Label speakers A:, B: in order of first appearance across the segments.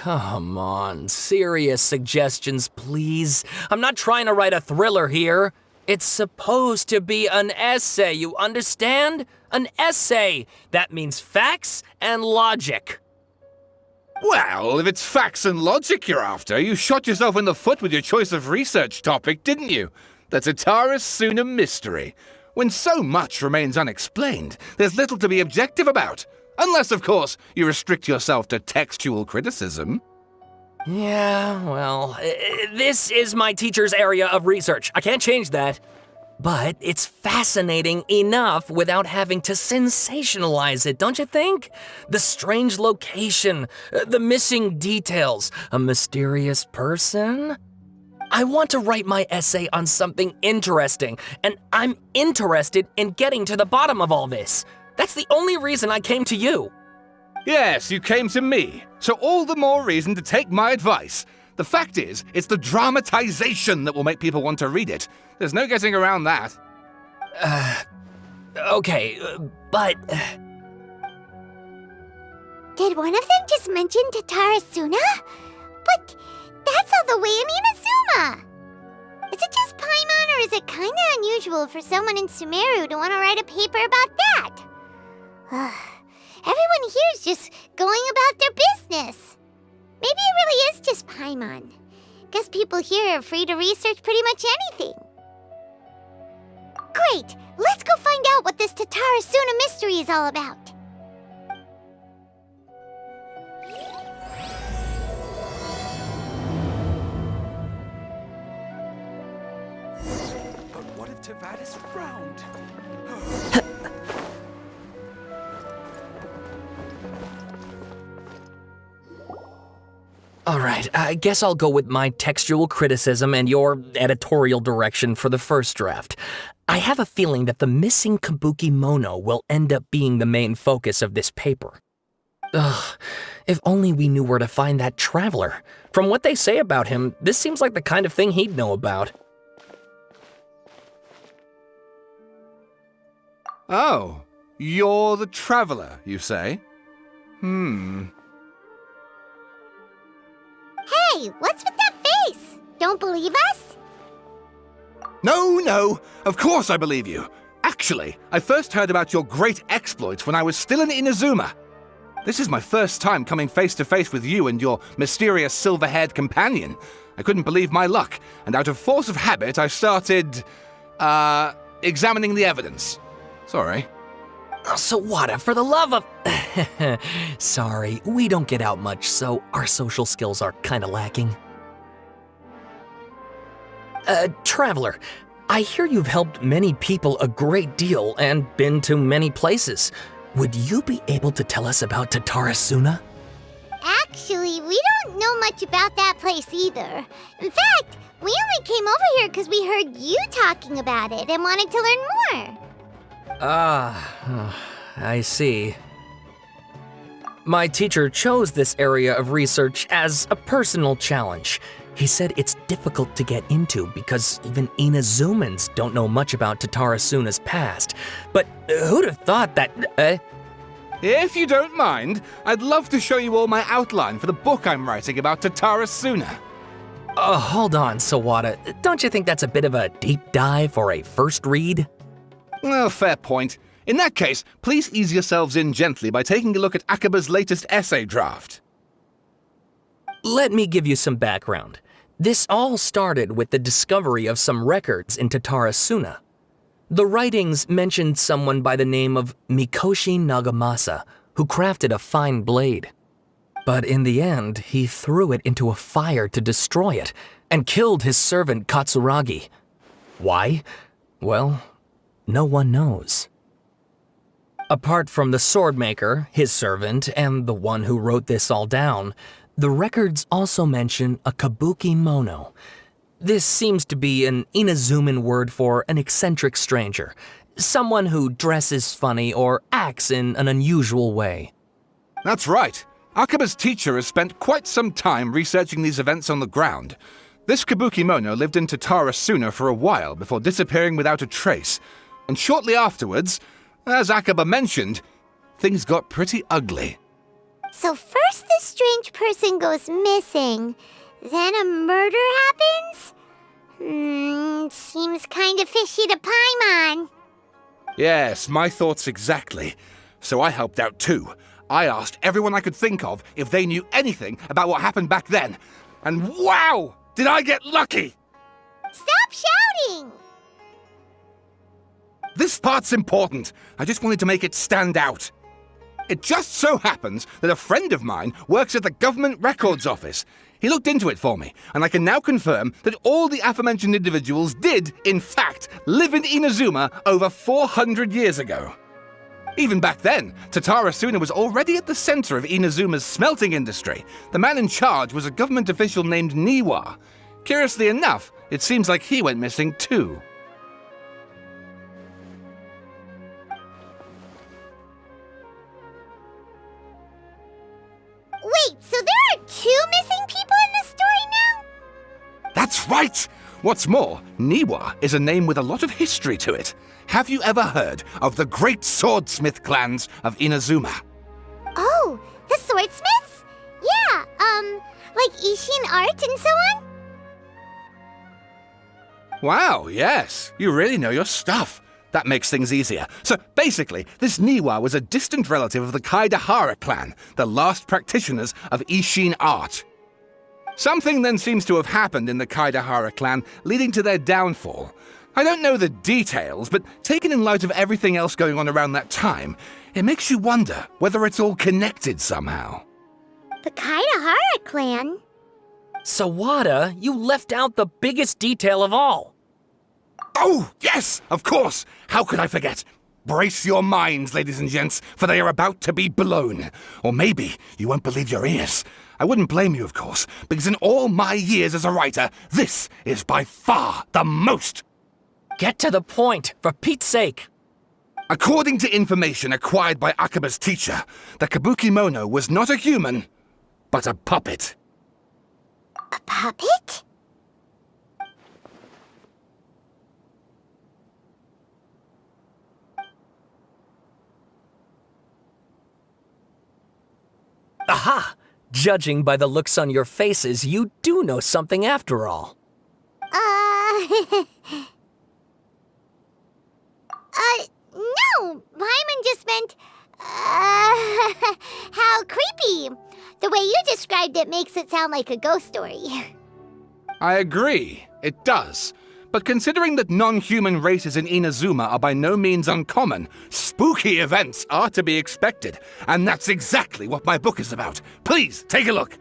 A: come on, serious suggestions, please. I'm not trying to write a thriller here. It's supposed to be an essay, you understand? An essay. That means facts and logic.
B: Well, if it's facts and logic you're after, you shot yourself in the foot with your choice of research topic, didn't you? The Tatara Suna mystery. When so much remains unexplained, there's little to be objective about. Unless, of course, you restrict yourself to textual criticism.
A: Yeah, well, this is my teacher's area of research. I can't change that. But it's fascinating enough without having to sensationalize it, don't you think? The strange location, the missing details, a mysterious person. I want to write my essay on something interesting, and I'm interested in getting to the bottom of all this. That's the only reason I came to you.
B: Yes, you came to me, so all the more reason to take my advice. The fact is, it's the dramatization that will make people want to read it. There's no getting around that.
A: Okay, but...
C: Did one of them just mention Tatara Suna? But that's all the way in Inazuma! Is it just Paimon, or is it kinda unusual for someone in Sumeru to want to write a paper about that? Everyone here's just going about their business. Maybe it really is just Paimon. Guess people here are free to research pretty much anything. Great! Let's go find out what this Tatara Suna mystery is all about.
D: But what if Teyvat is round?
A: Alright, I guess I'll go with my textual criticism and your editorial direction for the first draft. I have a feeling that the missing Kabuki Mono will end up being the main focus of this paper. Ugh, if only we knew where to find that traveler. From what they say about him, this seems like the kind of thing he'd know about.
B: Oh, you're the traveler, you say?
C: Hey, what's with that face? Don't believe us?
B: No, of course I believe you. Actually, I first heard about your great exploits when I was still in Inazuma. This is my first time coming face to face with you and your mysterious silver-haired companion. I couldn't believe my luck, and out of force of habit, I started, examining the evidence. Sorry.
A: Sawada, for the love of... Sorry, we don't get out much, so our social skills are kinda lacking. Traveler, I hear you've helped many people a great deal and been to many places. Would you be able to tell us about Tatara Suna?
C: Actually, we don't know much about that place either. In fact, we only came over here because we heard you talking about it and wanted to learn more.
A: I see. My teacher chose this area of research as a personal challenge. He said it's difficult to get into because even Inazumans don't know much about Tatara Suna's past. But who'd have thought that...
B: If you don't mind, I'd love to show you all my outline for the book I'm writing about Tatara Suna.
A: Hold on, Sawada. Don't you think that's a bit of a deep dive for a first read?
B: Well, fair point. In that case, please ease yourselves in gently by taking a look at Akaba's latest essay draft.
A: Let me give you some background. This all started with the discovery of some records in Tatara Suna. The writings mentioned someone by the name of Mikoshi Nagamasa, who crafted a fine blade. But in the end, he threw it into a fire to destroy it, and killed his servant Katsuragi. Why? Well, no one knows. Apart from the swordmaker, his servant, and the one who wrote this all down, the records also mention a kabuki mono. This seems to be an Inazuman word for an eccentric stranger, someone who dresses funny or acts in an unusual way.
B: That's right. Akaba's teacher has spent quite some time researching these events on the ground. This kabuki mono lived in Tatara Suna for a while before disappearing without a trace. And shortly afterwards, as Akaba mentioned, things got pretty ugly.
C: So first this strange person goes missing, then a murder happens? Seems kinda fishy to Paimon.
B: Yes, my thoughts exactly. So I helped out too. I asked everyone I could think of if they knew anything about what happened back then. And wow! Did I get lucky!
C: Stop shouting!
B: This part's important. I just wanted to make it stand out. It just so happens that a friend of mine works at the Government Records Office. He looked into it for me, and I can now confirm that all the aforementioned individuals did, in fact, live in Inazuma over 400 years ago. Even back then, Tatarasuna was already at the center of Inazuma's smelting industry. The man in charge was a government official named Niwa. Curiously enough, it seems like he went missing too.
C: Wait, so there are 2 missing people in the story now?
B: That's right! What's more, Niwa is a name with a lot of history to it. Have you ever heard of the great swordsmith clans of Inazuma?
C: Oh, the swordsmiths? Yeah, like Ishin art and so on?
B: Wow, yes, you really know your stuff. That makes things easier. So basically, this Niwa was a distant relative of the Kaidahara clan, the last practitioners of Ishin art. Something then seems to have happened in the Kaidahara clan, leading to their downfall. I don't know the details, but taken in light of everything else going on around that time, it makes you wonder whether it's all connected somehow.
C: The Kaidahara clan?
A: Sawada, you left out the biggest detail of all.
B: Oh, yes, of course! How could I forget? Brace your minds, ladies and gents, for they are about to be blown. Or maybe you won't believe your ears. I wouldn't blame you, of course, because in all my years as a writer, this is by far the most.
A: Get to the point, for Pete's sake.
B: According to information acquired by Akaba's teacher, the Kabukimono was not a human, but a puppet.
C: A puppet?
A: Aha! Judging by the looks on your faces, you do know something after all.
C: No! Paimon just meant, how creepy. The way you described it makes it sound like a ghost story.
B: I agree, it does. But considering that non-human races in Inazuma are by no means uncommon, spooky events are to be expected. And that's exactly what my book is about. Please, take a look.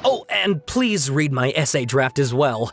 A: Oh, and please read my essay draft as well.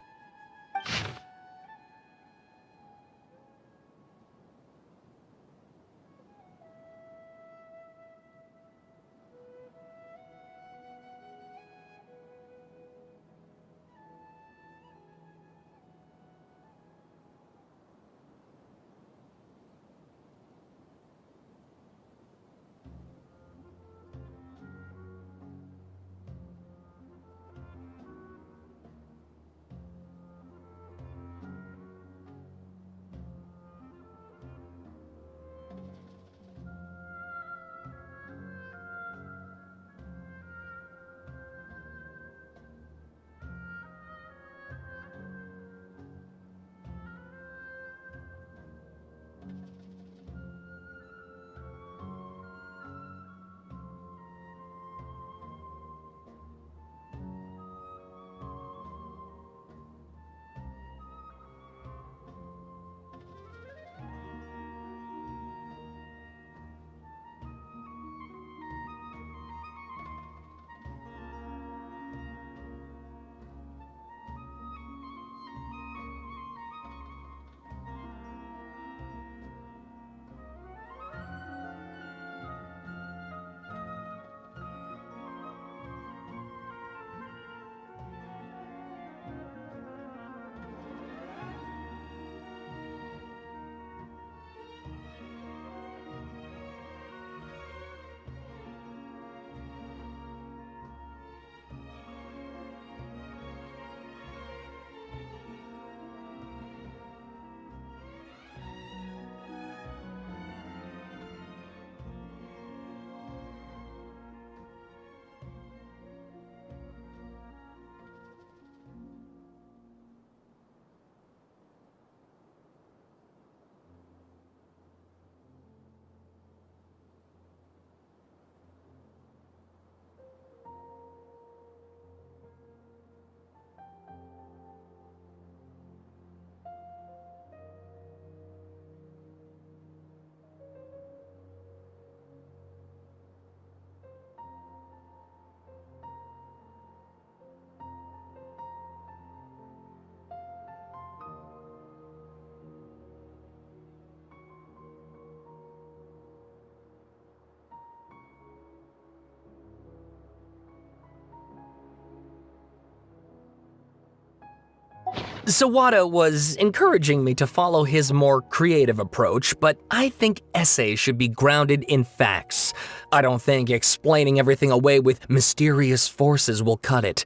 A: Sawada was encouraging me to follow his more creative approach, but I think essays should be grounded in facts. I don't think explaining everything away with mysterious forces will cut it.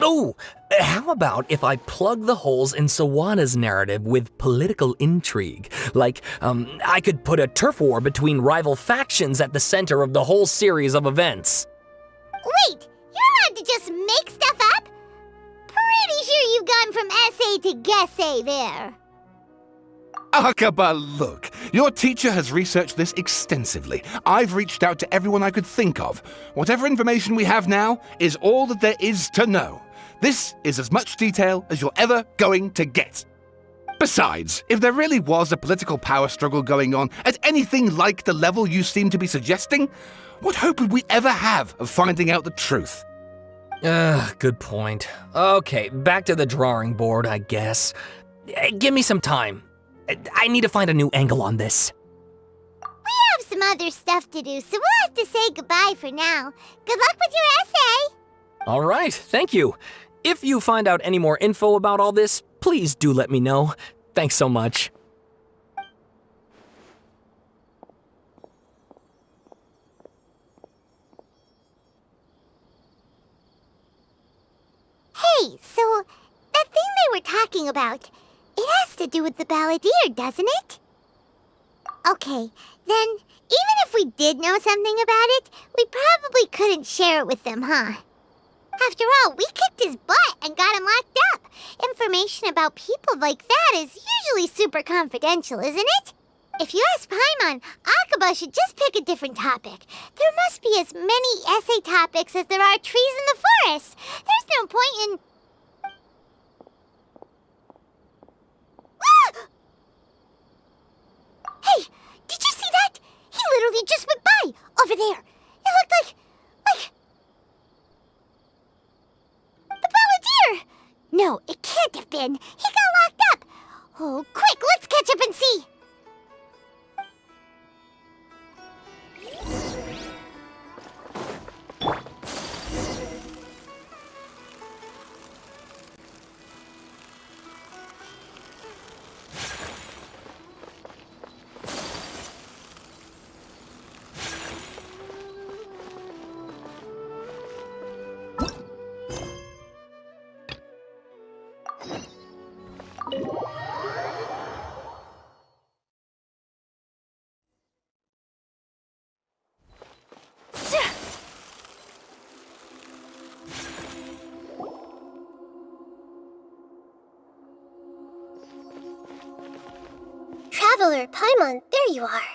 A: Oh, how about if I plug the holes in Sawada's narrative with political intrigue? Like, I could put a turf war between rival factions at the center of the whole series of events.
C: Wait, you're allowed to just make stuff up? Pretty sure you've gone from essay to guessay there.
B: Akaba, look. Your teacher has researched this extensively. I've reached out to everyone I could think of. Whatever information we have now is all that there is to know. This is as much detail as you're ever going to get. Besides, if there really was a political power struggle going on at anything like the level you seem to be suggesting, what hope would we ever have of finding out the truth?
A: Good point. Okay, back to the drawing board, I guess. Give me some time. I need to find a new angle on this.
C: We have some other stuff to do, so we'll have to say goodbye for now. Good luck with your essay!
A: All right, thank you. If you find out any more info about all this, please do let me know. Thanks so much.
C: Hey, so that thing they were talking about, it has to do with the balladeer, doesn't it? Okay, then even if we did know something about it, we probably couldn't share it with them, huh? After all, we kicked his butt and got him locked up. Information about people like that is usually super confidential, isn't it? If you ask Paimon, Akaba should just pick a different topic. There must be as many essay topics as there are trees in the forest. There's no point in... Hey, did you see that? He literally just went by, over there. It looked like... No, it can't have been. He got locked up. Oh, quick, let's catch up and see.
E: Traveler, Paimon, there you are.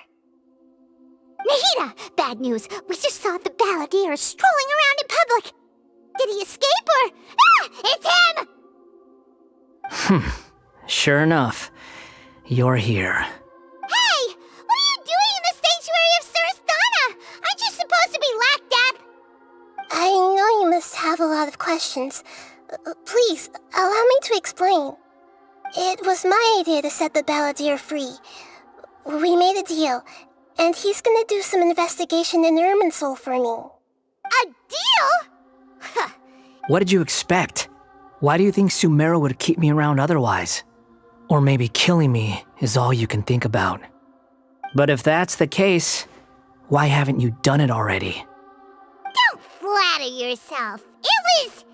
C: Nahida! Bad news. We just saw the balladeer strolling around in public. Did he escape or... Ah! It's him!
F: Sure enough, you're here.
C: Hey! What are you doing in the sanctuary of Surasthana? Aren't you supposed to be locked up?
E: I know you must have a lot of questions. Please, allow me to explain. It was my idea to set the balladeer free. We made a deal, and he's gonna do some investigation in Irminsul for me.
C: A deal? Huh.
F: What did you expect? Why do you think Sumeru would keep me around otherwise? Or maybe killing me is all you can think about. But if that's the case, why haven't you done it already?
C: Don't flatter yourself. It was...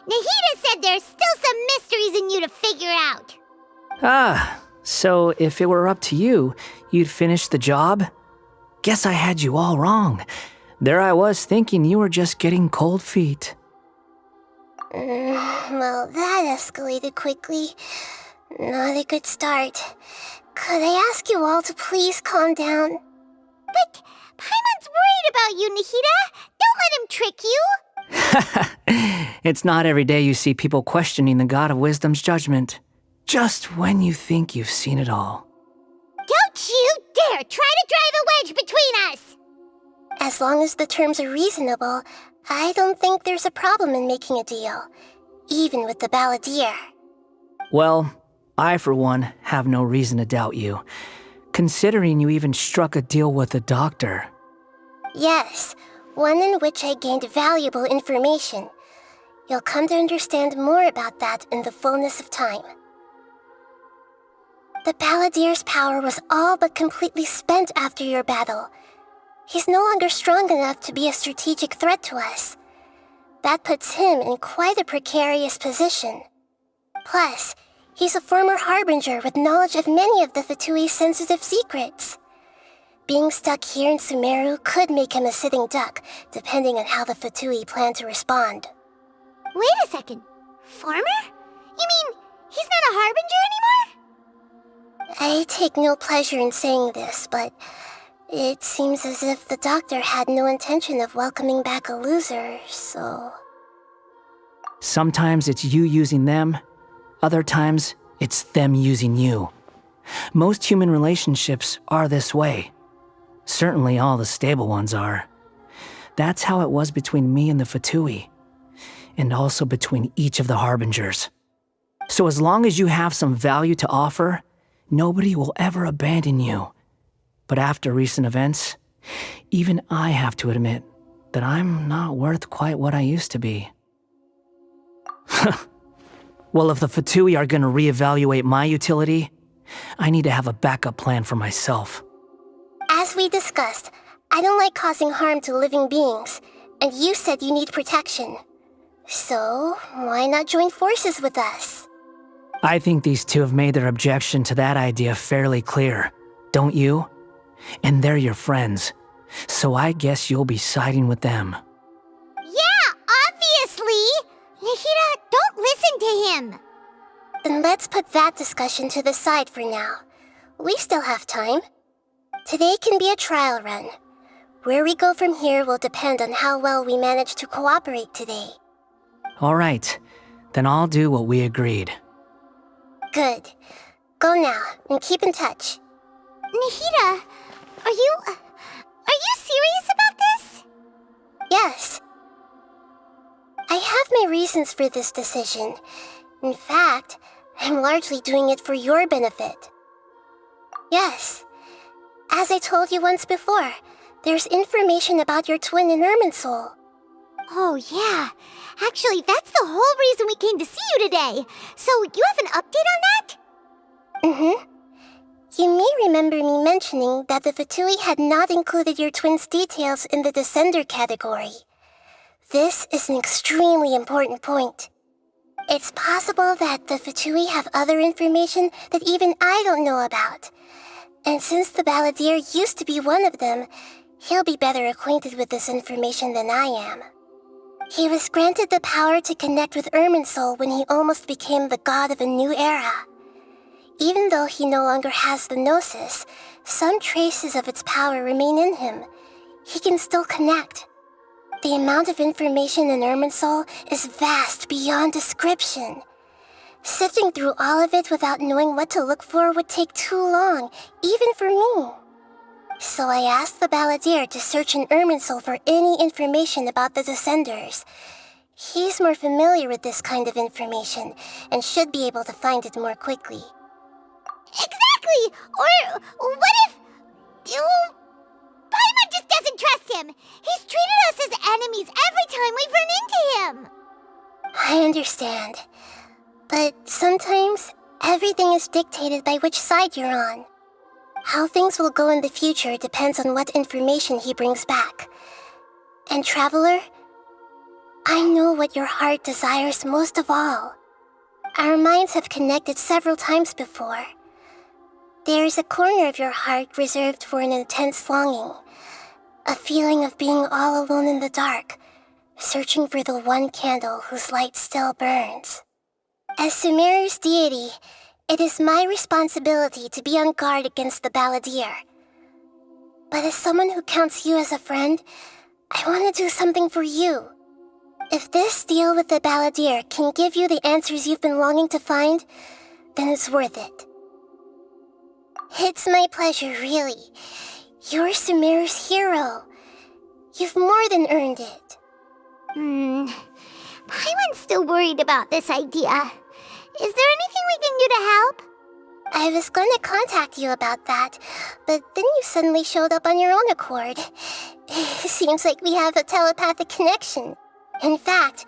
C: Nahida said there's still some mysteries in you to figure out.
F: Ah, so if it were up to you, you'd finish the job? Guess I had you all wrong. There I was thinking you were just getting cold feet.
E: Well, that escalated quickly. Not a good start. Could I ask you all to please calm down?
C: But Paimon's worried about you, Nahida. Don't let him trick you.
F: It's not every day you see people questioning the God of Wisdom's judgment. Just when you think you've seen it all.
C: Don't you dare try to drive a wedge between us!
E: As long as the terms are reasonable, I don't think there's a problem in making a deal. Even with the balladeer.
F: Well, I for one have no reason to doubt you, considering you even struck a deal with the doctor.
E: Yes, one in which I gained valuable information. You'll come to understand more about that in the fullness of time. The balladeer's power was all but completely spent after your battle. He's no longer strong enough to be a strategic threat to us. That puts him in quite a precarious position. Plus, he's a former harbinger with knowledge of many of the Fatui's sensitive secrets. Being stuck here in Sumeru could make him a sitting duck, depending on how the Fatui plan to respond.
C: Wait a second. Farmer? You mean he's not a harbinger anymore?
E: I take no pleasure in saying this, but it seems as if the doctor had no intention of welcoming back a loser, so...
F: Sometimes it's you using them, other times it's them using you. Most human relationships are this way. Certainly all the stable ones are. That's how it was between me and the Fatui, and also between each of the harbingers. So as long as you have some value to offer, nobody will ever abandon you. But after recent events, even I have to admit that I'm not worth quite what I used to be. Well, if the Fatui are going to reevaluate my utility, I need to have a backup plan for myself.
E: As we discussed, I don't like causing harm to living beings, and you said you need protection. So, why not join forces with us?
F: I think these two have made their objection to that idea fairly clear, don't you? And they're your friends, so I guess you'll be siding with them.
C: Yeah, obviously! Nahida, don't listen to him!
E: Then let's put that discussion to the side for now. We still have time. Today can be a trial run. Where we go from here will depend on how well we manage to cooperate today.
F: All right, then I'll do what we agreed.
E: Good. Go now, and keep in touch.
C: Nahida, are you serious about this?
E: Yes. I have my reasons for this decision. In fact, I'm largely doing it for your benefit. Yes. As I told you once before, there's information about your twin in Irminsul.
C: Oh, yeah. Actually, that's the whole reason we came to see you today. So, you have an update on that?
E: Mm-hmm. You may remember me mentioning that the Fatui had not included your twin's details in the Descender category. This is an extremely important point. It's possible that the Fatui have other information that even I don't know about. And since the Balladeer used to be one of them, he'll be better acquainted with this information than I am. He was granted the power to connect with Irminsul when he almost became the god of a new era. Even though he no longer has the Gnosis, some traces of its power remain in him. He can still connect. The amount of information in Irminsul is vast beyond description. Sifting through all of it without knowing what to look for would take too long, even for me. So I asked the Balladeer to search in Irminsul for any information about the Descenders. He's more familiar with this kind of information, and should be able to find it more quickly.
C: Exactly! Or what if... Paimon just doesn't trust him! He's treated us as enemies every time we've run into him!
E: I understand. But sometimes, everything is dictated by which side you're on. How things will go in the future depends on what information he brings back. And Traveler, I know what your heart desires most of all. Our minds have connected several times before. There is a corner of your heart reserved for an intense longing, a feeling of being all alone in the dark, searching for the one candle whose light still burns. As Sumeru's deity, it is my responsibility to be on guard against the Balladeer. But as someone who counts you as a friend, I want to do something for you. If this deal with the Balladeer can give you the answers you've been longing to find, then it's worth it. It's my pleasure, really. You're Sumeru's hero. You've more than earned it.
C: Paimon's still worried about this idea. Is there anything we can do to help?
E: I was going to contact you about that, but then you suddenly showed up on your own accord. Seems like we have a telepathic connection. In fact,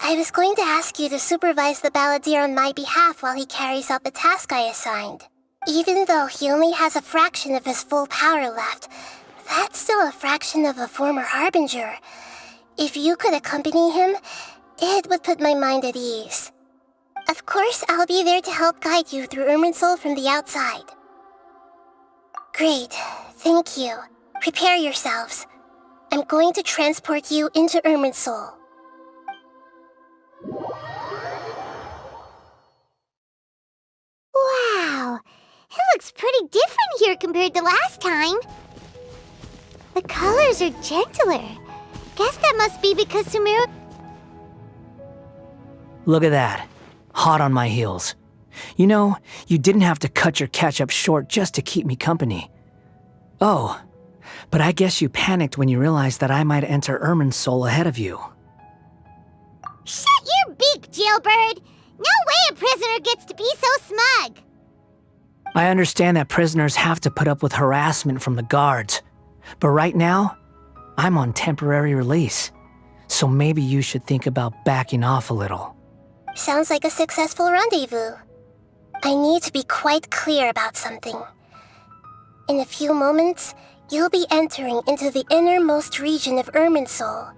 E: I was going to ask you to supervise the Balladeer on my behalf while he carries out the task I assigned. Even though he only has a fraction of his full power left, that's still a fraction of a former Harbinger. If you could accompany him, it would put my mind at ease. Of course, I'll be there to help guide you through Irminsul from the outside. Great, thank you. Prepare yourselves. I'm going to transport you into Irminsul.
C: Wow, it looks pretty different here compared to last time. The colors are gentler. Guess that must be because Sumeru...
F: Look at that. Hot on my heels. You know, you didn't have to cut your catch-up short just to keep me company. Oh, but I guess you panicked when you realized that I might enter Irminsul ahead of you.
C: Shut your beak, jailbird! No way a prisoner gets to be so smug!
F: I understand that prisoners have to put up with harassment from the guards, but right now, I'm on temporary release, so maybe you should think about backing off a little.
E: Sounds like a successful rendezvous. I need to be quite clear about something. In a few moments, you'll be entering into the innermost region of Irminsul.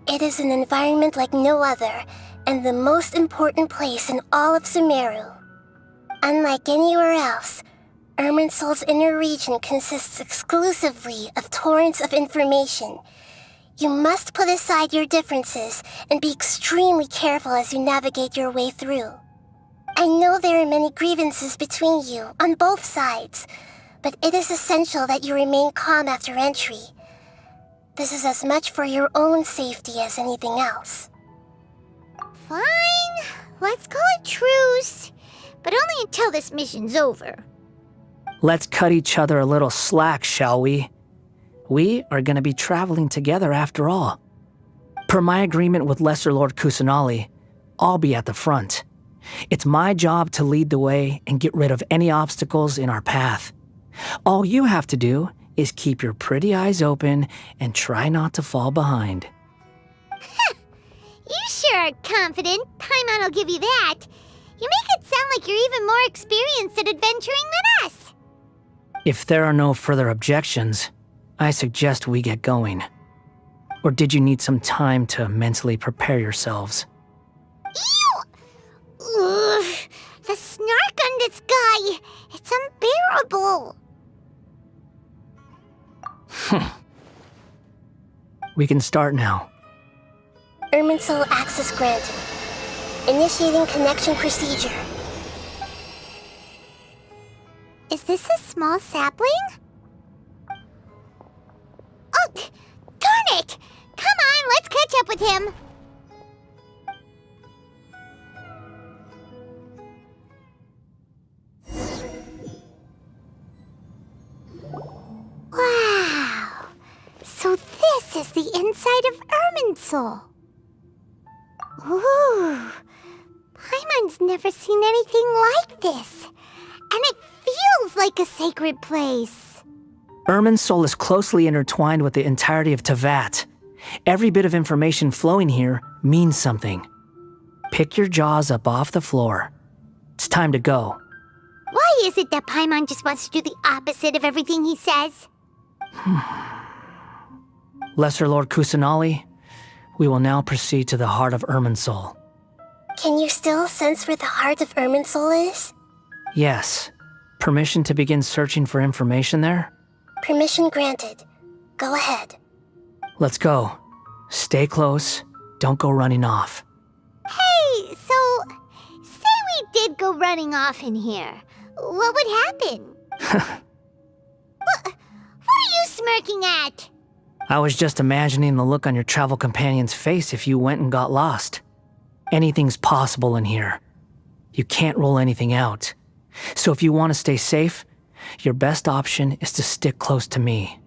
E: It is an environment like no other, and the most important place in all of Sumeru. Unlike anywhere else, Irminsul's inner region consists exclusively of torrents of information. You must put aside your differences and be extremely careful as you navigate your way through. I know there are many grievances between you on both sides, but it is essential that you remain calm after entry. This is as much for your own safety as anything else.
C: Fine, let's call it truce, but only until this mission's over.
F: Let's cut each other a little slack, shall we? We are going to be traveling together after all. Per my agreement with Lesser Lord Kusanali, I'll be at the front. It's my job to lead the way and get rid of any obstacles in our path. All you have to do is keep your pretty eyes open and try not to fall behind.
C: You sure are confident. Paimon will give you that. You make it sound like you're even more experienced at adventuring than us.
F: If there are no further objections, I suggest we get going. Or did you need some time to mentally prepare yourselves?
C: Ew! Ugh, the snark on this guy. It's unbearable.
F: We can start now.
E: Irminsul access granted. Initiating connection procedure.
C: Is this a small sapling? Oh, darn it! Come on, let's catch up with him. Wow! So this is the inside of Irminsul. Ooh! Paimon's never seen anything like this. And it feels like a sacred place.
F: Irminsul is closely intertwined with the entirety of Teyvat. Every bit of information flowing here means something. Pick your jaws up off the floor. It's time to go.
C: Why is it that Paimon just wants to do the opposite of everything he says?
F: Lesser Lord Kusanali, we will now proceed to the heart of Irminsul.
E: Can you still sense where the heart of Irminsul is?
F: Yes. Permission to begin searching for information there?
E: Permission granted. Go ahead.
F: Let's go. Stay close. Don't go running off.
C: Hey, so, say we did go running off in here. What would happen? What are you smirking at?
F: I was just imagining the look on your travel companion's face if you went and got lost. Anything's possible in here. You can't rule anything out. So if you want to stay safe, your best option is to stick close to me.